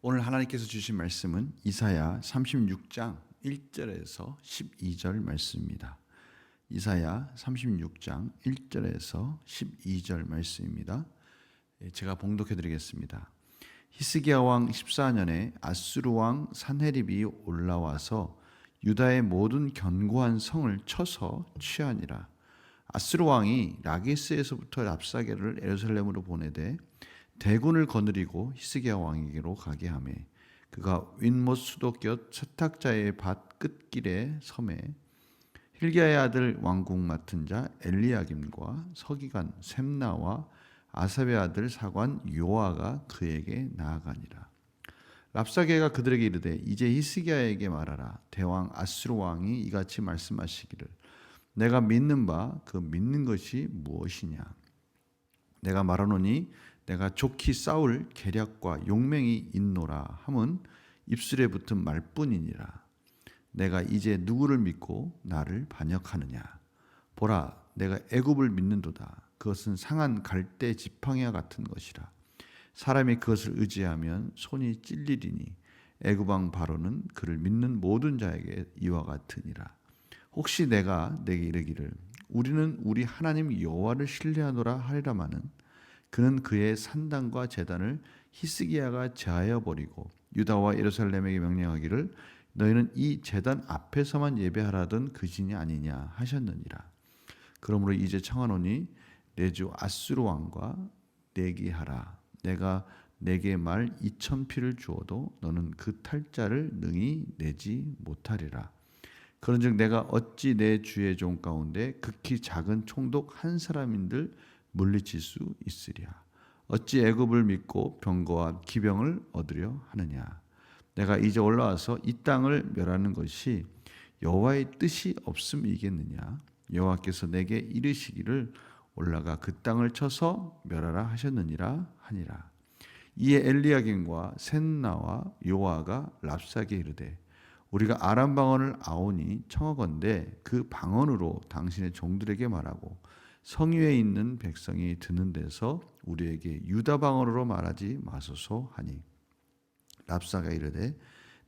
오늘 하나님께서 주신 말씀은 이사야 36장 1절에서 12절 말씀입니다. 이사야 36장 1절에서 12절 말씀입니다. 제가 봉독해 드리겠습니다. 히스기야 왕 14년에 아수르 왕 산헤립이 올라와서 유다의 모든 견고한 성을 쳐서 취하니라. 아수르 왕이 라기스에서부터 랍사게를 예루살렘으로 보내되 대군을 거느리고 히스기야 왕에게로 가게 하매 그가 윗못 수도 곁 세탁자의 밭 끝길에 섬에 힐기야의 아들 왕궁 맡은 자 엘리야김과 서기관 셈나와 아삽의 아들 사관 요아가 그에게 나아가니라. 랍사게가 그들에게 이르되 이제 히스기야에게 말하라. 대왕 아수르 왕이 이같이 말씀하시기를 내가 믿는 바 그 믿는 것이 무엇이냐. 내가 말하노니 내가 좋게 싸울 계략과 용맹이 있노라 함은 입술에 붙은 말뿐이니라. 내가 이제 누구를 믿고 나를 반역하느냐. 보라, 내가 애굽을 믿는도다. 그것은 상한 갈대 지팡이와 같은 것이라. 사람이 그것을 의지하면 손이 찔리리니 애굽 왕 바로는 그를 믿는 모든 자에게 이와 같으니라. 혹시 내가 내게 이르기를 우리는 우리 하나님 여호와를 신뢰하노라 하리라마는 그는 그의 산당과 제단을 히스기야가 제하여 버리고 유다와 예루살렘에게 명령하기를 너희는 이 제단 앞에서만 예배하라던 그 신이 아니냐 하셨느니라. 그러므로 이제 청하노니 내 주 아수르 왕과 내기하라. 내가 내게 말 2,000피를 주어도 너는 그 탈자를 능히 내지 못하리라. 그런즉 내가 어찌 내 주의 종 가운데 극히 작은 총독 한 사람인들 물리칠 수 있으랴. 어찌 애굽을 믿고 병거와 기병을 얻으려 하느냐. 내가 이제 올라와서 이 땅을 멸하는 것이 여호와의 뜻이 없음이겠느냐. 여호와께서 내게 이르시기를 올라가 그 땅을 쳐서 멸하라 하셨느니라 하니라. 이에 엘리야김과 셈나와 요아가 랍사게 이르되 우리가 아람 방언을 아오니 청하건대 그 방언으로 당신의 종들에게 말하고 성위에 있는 백성이 듣는 데서 우리에게 유다 방언으로 말하지 마소서 하니 랍사가 이르되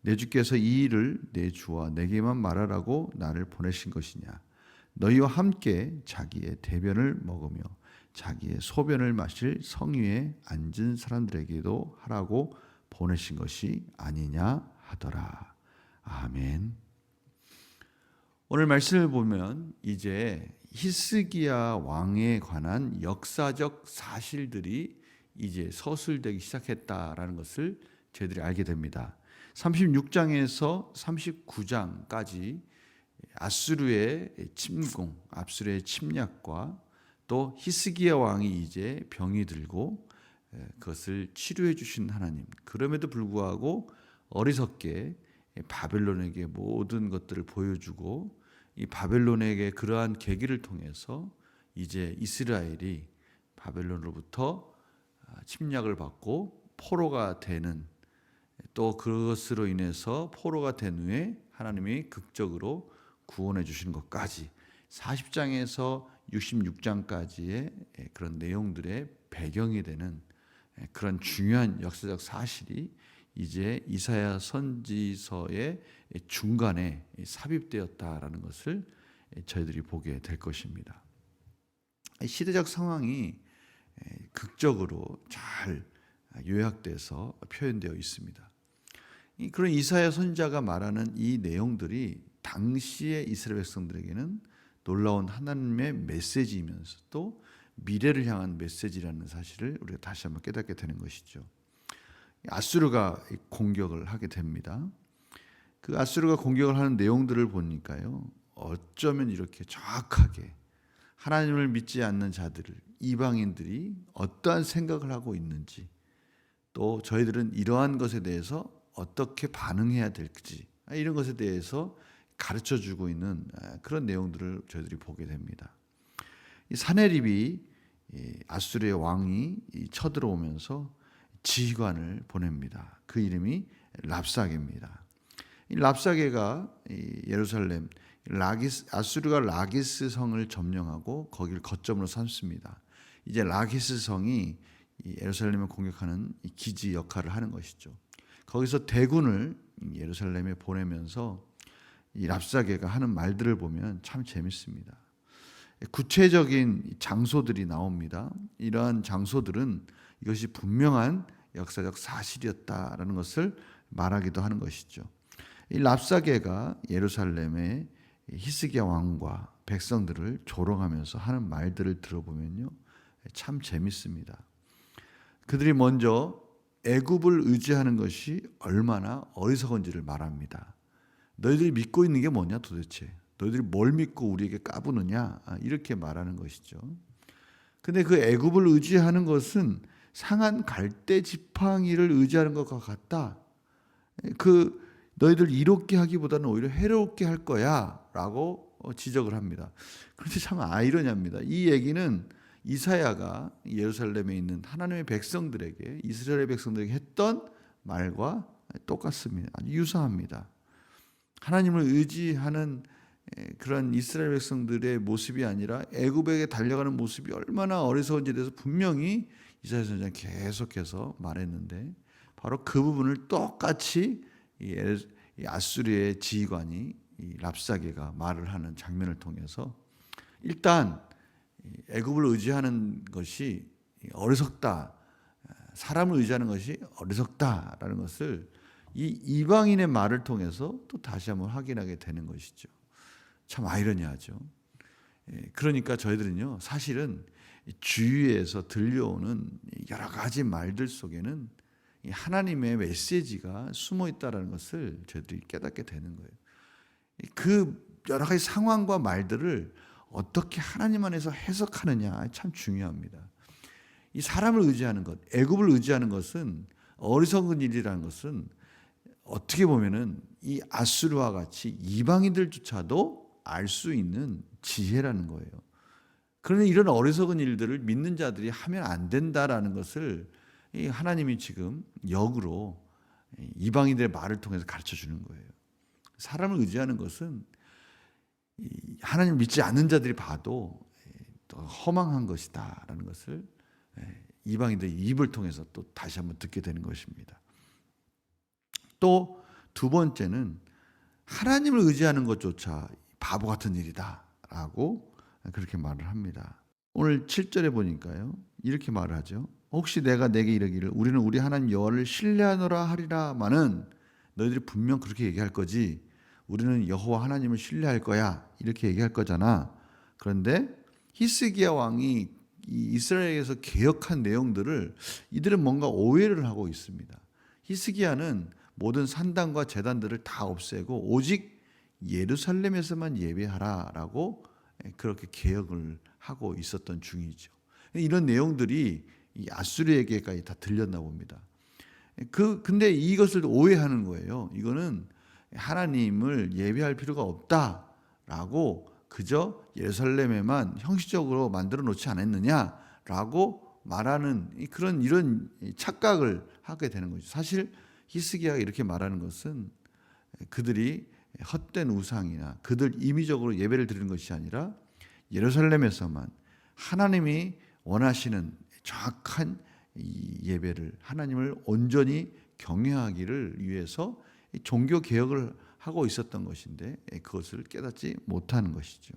내 주께서 이 일을 내 주와 내게만 말하라고 나를 보내신 것이냐. 너희와 함께 자기의 대변을 먹으며 자기의 소변을 마실 성위에 앉은 사람들에게도 하라고 보내신 것이 아니냐 하더라. 아멘. 오늘 말씀을 보면 이제 히스기야 왕에 관한 역사적 사실들이 이제 서술되기 시작했다라는 것을 저희들이 알게 됩니다. 36장에서 39장까지 아수르의 침공, 아수르의 침략과 또 히스기야 왕이 이제 병이 들고 그것을 치료해 주신 하나님. 그럼에도 불구하고 어리석게 바벨론에게 모든 것들을 보여주고 이 바벨론에게 그러한 계기를 통해서 이제 이스라엘이 바벨론으로부터 침략을 받고 포로가 되는, 또 그것으로 인해서 포로가 된 후에 하나님이 극적으로 구원해 주시는 것까지 40장에서 66장까지의 그런 내용들의 배경이 되는 그런 중요한 역사적 사실이 이제 이사야 선지서의 중간에 삽입되었다라는 것을 저희들이 보게 될 것입니다. 시대적 상황이 극적으로 잘 요약돼서 표현되어 있습니다. 그런 이사야 선지자가 말하는 이 내용들이 당시의 이스라엘 백성들에게는 놀라운 하나님의 메시지이면서 또 미래를 향한 메시지라는 사실을 우리가 다시 한번 깨닫게 되는 것이죠. 아수르가 공격을 하게 됩니다. 그 아수르가 공격을 하는 내용들을 보니까요, 어쩌면 이렇게 정확하게 하나님을 믿지 않는 자들을, 이방인들이 어떠한 생각을 하고 있는지, 또 저희들은 이러한 것에 대해서 어떻게 반응해야 될지, 이런 것에 대해서 가르쳐주고 있는 그런 내용들을 저희들이 보게 됩니다. 이 산헤립이 아수르의 왕이 쳐들어오면서 지휘관을 보냅니다. 그 이름이 랍사게입니다. 이 랍사게가 예루살렘 아수르가 라기스 성을 점령하고 거기를 거점으로 삼습니다. 이제 라기스 성이 예루살렘을 공격하는 기지 역할을 하는 것이죠. 거기서 대군을 예루살렘에 보내면서 이 랍사게가 하는 말들을 보면 참 재밌습니다. 구체적인 장소들이 나옵니다. 이러한 장소들은 이것이 분명한 역사적 사실이었다라는 것을 말하기도 하는 것이죠. 이 랍사게가 예루살렘의 히스기야 왕과 백성들을 조롱하면서 하는 말들을 들어보면요, 참 재밌습니다. 그들이 먼저 애굽을 의지하는 것이 얼마나 어리석은지를 말합니다. 너희들이 믿고 있는 게 뭐냐 도대체? 너희들이 뭘 믿고 우리에게 까부느냐? 이렇게 말하는 것이죠. 근데 그 애굽을 의지하는 것은 상한 갈대 지팡이를 의지하는 것과 같다. 그 너희들 이롭게 하기보다는 오히려 해롭게 할 거야라고 지적을 합니다. 그런데 참 아이러니합니다. 이 얘기는 이사야가 예루살렘에 있는 하나님의 백성들에게, 이스라엘 백성들에게 했던 말과 똑같습니다. 아주 유사합니다. 하나님을 의지하는 그런 이스라엘 백성들의 모습이 아니라 애굽에게 달려가는 모습이 얼마나 어리석은지에 대해서 분명히 이사야 선지자는 계속해서 말했는데, 바로 그 부분을 똑같이 이 아수리의 지휘관이 이 랍사게가 말을 하는 장면을 통해서 일단 애굽을 의지하는 것이 어리석다, 사람을 의지하는 것이 어리석다라는 것을 이 이방인의 말을 통해서 또 다시 한번 확인하게 되는 것이죠. 참 아이러니하죠. 그러니까 저희들은요, 사실은 주위에서 들려오는 여러 가지 말들 속에는 하나님의 메시지가 숨어 있다는 것을 저희들이 깨닫게 되는 거예요. 그 여러 가지 상황과 말들을 어떻게 하나님 안에서 해석하느냐 참 중요합니다. 이 사람을 의지하는 것, 애굽을 의지하는 것은, 어리석은 일이라는 것은 어떻게 보면은 이 아수르와 같이 이방인들조차도 알 수 있는 지혜라는 거예요. 그러나 이런 어리석은 일들을 믿는 자들이 하면 안 된다라는 것을 하나님이 지금 역으로 이방인들의 말을 통해서 가르쳐 주는 거예요. 사람을 의지하는 것은 하나님을 믿지 않는 자들이 봐도 또 허망한 것이다라는 것을 이방인들의 입을 통해서 또 다시 한번 듣게 되는 것입니다. 또 두 번째는 하나님을 의지하는 것조차 바보 같은 일이다라고 그렇게 말을 합니다. 오늘 7절에 보니까요, 이렇게 말을 하죠. 혹시 내가 내게 이르기를 우리는 우리 하나님 여호와를 신뢰하노라 하리라마는, 너희들이 분명 그렇게 얘기할 거지, 우리는 여호와 하나님을 신뢰할 거야 이렇게 얘기할 거잖아. 그런데 히스기야 왕이 이스라엘에서 개혁한 내용들을 이들은 뭔가 오해를 하고 있습니다. 히스기야는 모든 산당과 제단들을 다 없애고 오직 예루살렘에서만 예배하라라고 그렇게 개혁을 하고 있었던 중이죠. 이런 내용들이 이 아수르에게까지 다 들렸나 봅니다. 근데 이것을 오해하는 거예요. 이거는 하나님을 예배할 필요가 없다라고 그저 예루살렘에만 형식적으로 만들어 놓지 않았느냐라고 말하는 이런 착각을 하게 되는 거죠. 사실 히스기야가 이렇게 말하는 것은 그들이 헛된 우상이나 그들 임의적으로 예배를 드리는 것이 아니라 예루살렘에서만 하나님이 원하시는 정확한 예배를, 하나님을 온전히 경외하기를 위해서 종교 개혁을 하고 있었던 것인데 그것을 깨닫지 못하는 것이죠.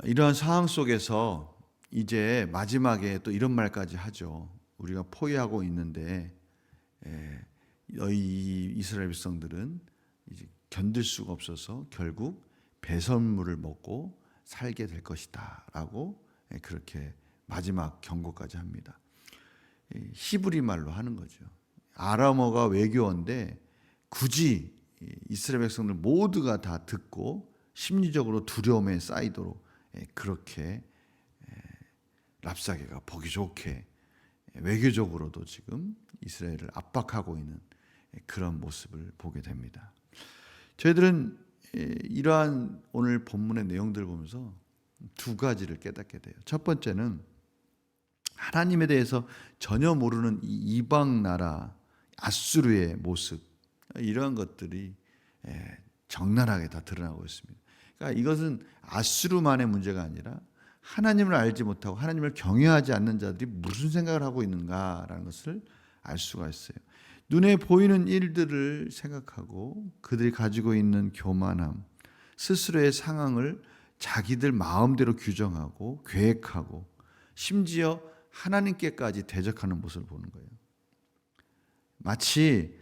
이러한 상황 속에서 이제 마지막에 또 이런 말까지 하죠. 우리가 포위하고 있는데 너희 이스라엘 백성들은 이제 견딜 수가 없어서 결국 배설물을 먹고 살게 될 것이다 라고 그렇게 마지막 경고까지 합니다. 히브리 말로 하는 거죠. 아람어가 외교어인데 굳이 이스라엘 백성들 모두가 다 듣고 심리적으로 두려움에 쌓이도록 그렇게 랍사게가 보기 좋게 외교적으로도 지금 이스라엘을 압박하고 있는 그런 모습을 보게 됩니다. 저희들은 이러한 오늘 본문의 내용들을 보면서 두 가지를 깨닫게 돼요. 첫 번째는 하나님에 대해서 전혀 모르는 이방 나라 아수르의 모습, 이러한 것들이 적나라하게 다 드러나고 있습니다. 그러니까 이것은 아수르만의 문제가 아니라 하나님을 알지 못하고 하나님을 경외하지 않는 자들이 무슨 생각을 하고 있는가라는 것을 알 수가 있어요. 눈에 보이는 일들을 생각하고 그들이 가지고 있는 교만함, 스스로의 상황을 자기들 마음대로 규정하고 계획하고 심지어 하나님께까지 대적하는 모습을 보는 거예요. 마치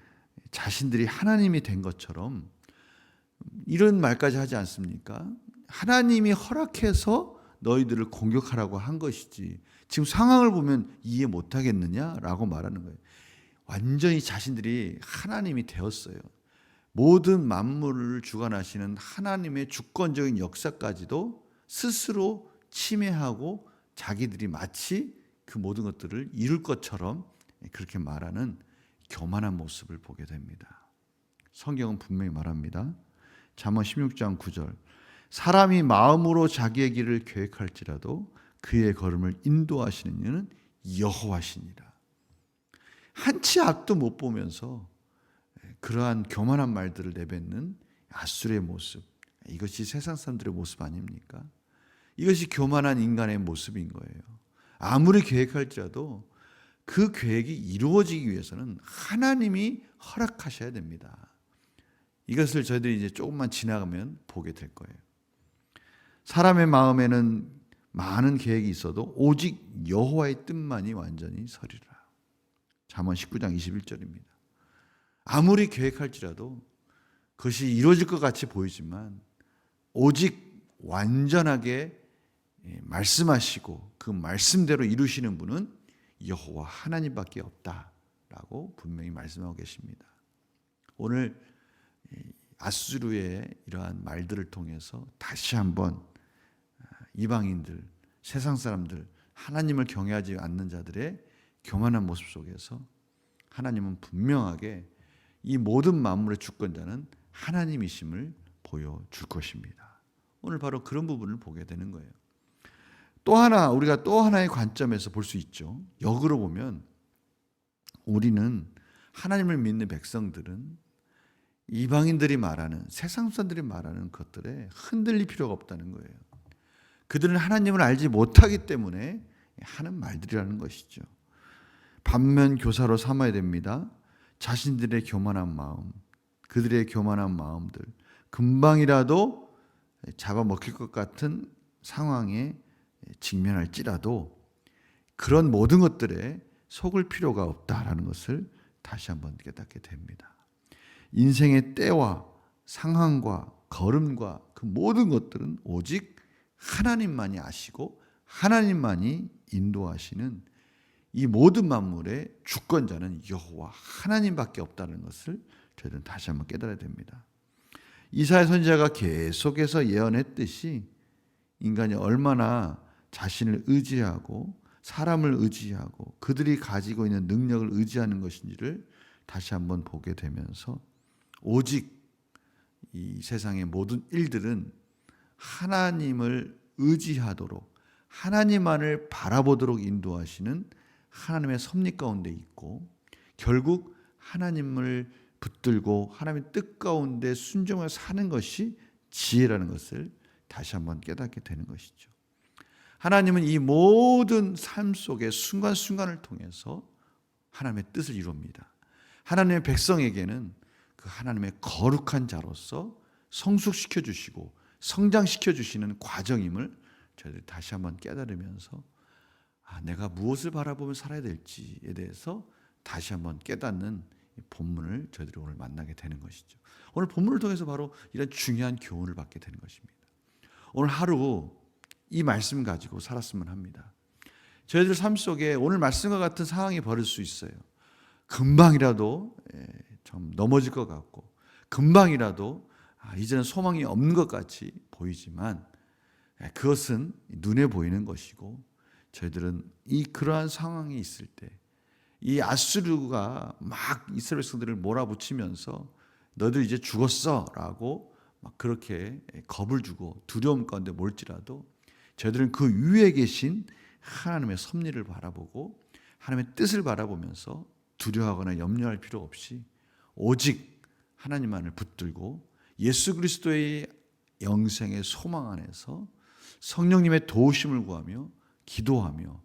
자신들이 하나님이 된 것처럼 이런 말까지 하지 않습니까? 하나님이 허락해서 너희들을 공격하라고 한 것이지 지금 상황을 보면 이해 못하겠느냐라고 말하는 거예요. 완전히 자신들이 하나님이 되었어요. 모든 만물을 주관하시는 하나님의 주권적인 역사까지도 스스로 침해하고 자기들이 마치 그 모든 것들을 이룰 것처럼 그렇게 말하는 교만한 모습을 보게 됩니다. 성경은 분명히 말합니다. 잠언 16장 9절 사람이 마음으로 자기의 길을 계획할지라도 그의 걸음을 인도하시는 이는 여호와시니라. 한치 앞도 못 보면서 그러한 교만한 말들을 내뱉는 아수르의 모습, 이것이 세상 사람들의 모습 아닙니까? 이것이 교만한 인간의 모습인 거예요. 아무리 계획할지라도 그 계획이 이루어지기 위해서는 하나님이 허락하셔야 됩니다. 이것을 저희들이 이제 조금만 지나가면 보게 될 거예요. 사람의 마음에는 많은 계획이 있어도 오직 여호와의 뜻만이 완전히 서리라. 잠언 19장 21절입니다. 아무리 계획할지라도 그것이 이루어질 것 같이 보이지만 오직 완전하게 말씀하시고 그 말씀대로 이루시는 분은 여호와 하나님밖에 없다라고 분명히 말씀하고 계십니다. 오늘 아수르의 이러한 말들을 통해서 다시 한번 이방인들, 세상 사람들, 하나님을 경외하지 않는 자들의 교만한 모습 속에서 하나님은 분명하게 이 모든 만물의 주권자는 하나님이심을 보여줄 것입니다. 오늘 바로 그런 부분을 보게 되는 거예요. 또 하나 우리가 또 하나의 관점에서 볼 수 있죠. 역으로 보면 우리는 하나님을 믿는 백성들은 이방인들이 말하는 세상 사람들이 말하는 것들에 흔들릴 필요가 없다는 거예요. 그들은 하나님을 알지 못하기 때문에 하는 말들이라는 것이죠. 반면 교사로 삼아야 됩니다. 자신들의 교만한 마음, 그들의 교만한 마음들, 금방이라도 잡아먹힐 것 같은 상황에 직면할지라도 그런 모든 것들에 속을 필요가 없다라는 것을 다시 한번 깨닫게 됩니다. 인생의 때와 상황과 걸음과 그 모든 것들은 오직 하나님만이 아시고 하나님만이 인도하시는 이 모든 만물의 주권자는 여호와 하나님밖에 없다는 것을 저희들은 다시 한번 깨달아야 됩니다. 이사야 선지자가 계속해서 예언했듯이 인간이 얼마나 자신을 의지하고 사람을 의지하고 그들이 가지고 있는 능력을 의지하는 것인지를 다시 한번 보게 되면서 오직 이 세상의 모든 일들은 하나님을 의지하도록 하나님만을 바라보도록 인도하시는 하나님의 섭리 가운데 있고 결국 하나님을 붙들고 하나님의 뜻 가운데 순종을 사는 것이 지혜라는 것을 다시 한번 깨닫게 되는 것이죠. 하나님은 이 모든 삶 속의 순간순간을 통해서 하나님의 뜻을 이룹니다. 하나님의 백성에게는 그 하나님의 거룩한 자로서 성숙시켜 주시고 성장시켜 주시는 과정임을 저희들이 다시 한번 깨달으면서 내가 무엇을 바라보며 살아야 될지에 대해서 다시 한번 깨닫는 본문을 저희들이 오늘 만나게 되는 것이죠. 오늘 본문을 통해서 바로 이런 중요한 교훈을 받게 되는 것입니다. 오늘 하루 이 말씀 가지고 살았으면 합니다. 저희들 삶 속에 오늘 말씀과 같은 상황이 벌어질 수 있어요. 금방이라도 좀 넘어질 것 같고 금방이라도 이제는 소망이 없는 것 같이 보이지만 그것은 눈에 보이는 것이고 저희들은 그러한 상황이 있을 때 이 아수르가 막 이스라엘 백성들을 몰아붙이면서 너희들 이제 죽었어라고 막 그렇게 겁을 주고 두려움 가운데 몰지라도 저희들은 그 위에 계신 하나님의 섭리를 바라보고 하나님의 뜻을 바라보면서 두려워하거나 염려할 필요 없이 오직 하나님만을 붙들고 예수 그리스도의 영생의 소망 안에서 성령님의 도우심을 구하며 기도하며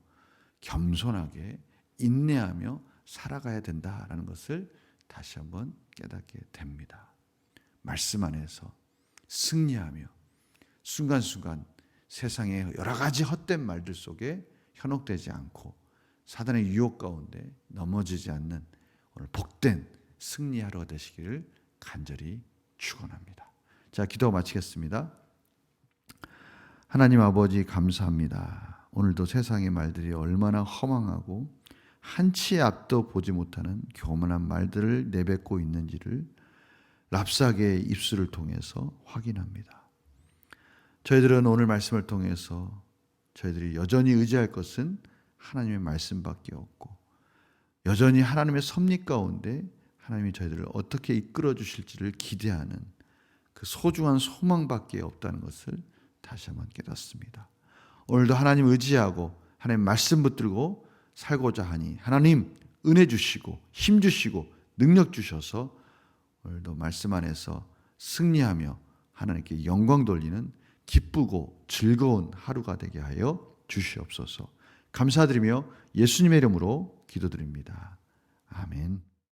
겸손하게 인내하며 살아가야 된다라는 것을 다시 한번 깨닫게 됩니다. 말씀 안에서 승리하며 순간순간 세상의 여러 가지 헛된 말들 속에 현혹되지 않고 사단의 유혹 가운데 넘어지지 않는 오늘 복된 승리하루가 되시기를 간절히 축원합니다. 자, 기도 마치겠습니다. 하나님 아버지 감사합니다. 오늘도 세상의 말들이 얼마나 허망하고 한치의 앞도 보지 못하는 교만한 말들을 내뱉고 있는지를 랍사게의 입술을 통해서 확인합니다. 저희들은 오늘 말씀을 통해서 저희들이 여전히 의지할 것은 하나님의 말씀밖에 없고 여전히 하나님의 섭리 가운데 하나님이 저희들을 어떻게 이끌어 주실지를 기대하는 그 소중한 소망밖에 없다는 것을 다시 한번 깨닫습니다. 오늘도 하나님 의지하고 하나님 말씀 붙들고 살고자 하니 하나님 은혜 주시고 힘 주시고 능력 주셔서 오늘도 말씀 안에서 승리하며 하나님께 영광 돌리는 기쁘고 즐거운 하루가 되게 하여 주시옵소서. 감사드리며 예수님의 이름으로 기도드립니다. 아멘.